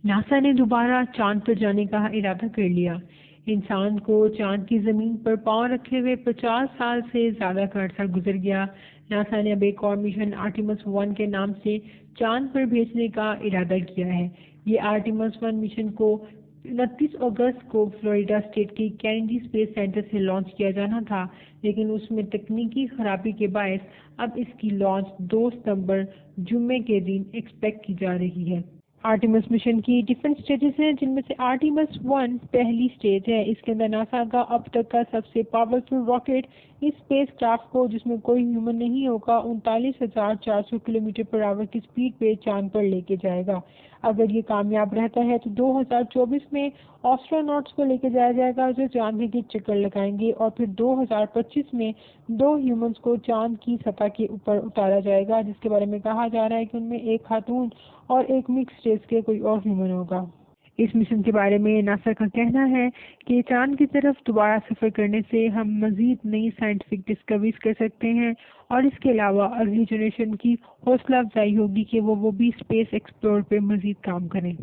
NASA نے دوبارہ چاند پر جانے کا ارادہ کر لیا۔ انسان کو چاند کی زمین پر پاؤں رکھے ہوئے 50 سال سے زیادہ کا عرصہ گزر گیا۔ ناسا نے اب ایک اور مشن آرٹیمس 1 کے نام سے چاند پر بھیجنے کا ارادہ کیا ہے۔ یہ آرٹیمس 1 مشن کو 29 اگست کو فلوریڈا اسٹیٹ کے کینیڈی اسپیس سینٹر سے لانچ کیا جانا تھا، لیکن اس میں تکنیکی خرابی کے باعث اب اس کی لانچ 2 ستمبر جمعے کے دن ایکسپیکٹ کی جا رہی ہے۔ آرٹیمس مشن کی ڈیفرنٹ سٹیجز ہیں، جن میں سے آرٹیمس 1 پہلی سٹیج ہے۔ اس کے اندر ناسا کا اب تک کا سب سے پاورفل راکٹ اس اسپیس کرافٹ کو، جس میں کوئی ہیومن نہیں ہوگا، 39,400 کلومیٹر پر آور کی سپیڈ پہ چاند پر لے کے جائے گا۔ اگر یہ کامیاب رہتا ہے تو 2024 میں آسٹروناٹس کو لے کے جایا جائے گا جو چاند کے گرد چکر لگائیں گے، اور پھر 2025 میں 2 ہیومنز کو چاند کی سطح کے اوپر اتارا جائے گا، جس کے بارے میں کہا جا رہا ہے کہ ان میں ایک خاتون اور ایک مکس ریس کے کوئی اور ہیومن ہوگا۔ اس مشن کے بارے میں ناسا کا کہنا ہے کہ چاند کی طرف دوبارہ سفر کرنے سے ہم مزید نئی سائنٹیفک ڈسکوریز کر سکتے ہیں، اور اس کے علاوہ اگلی جنریشن کی حوصلہ افزائی ہوگی کہ وہ بھی اسپیس ایکسپلور پہ مزید کام کریں۔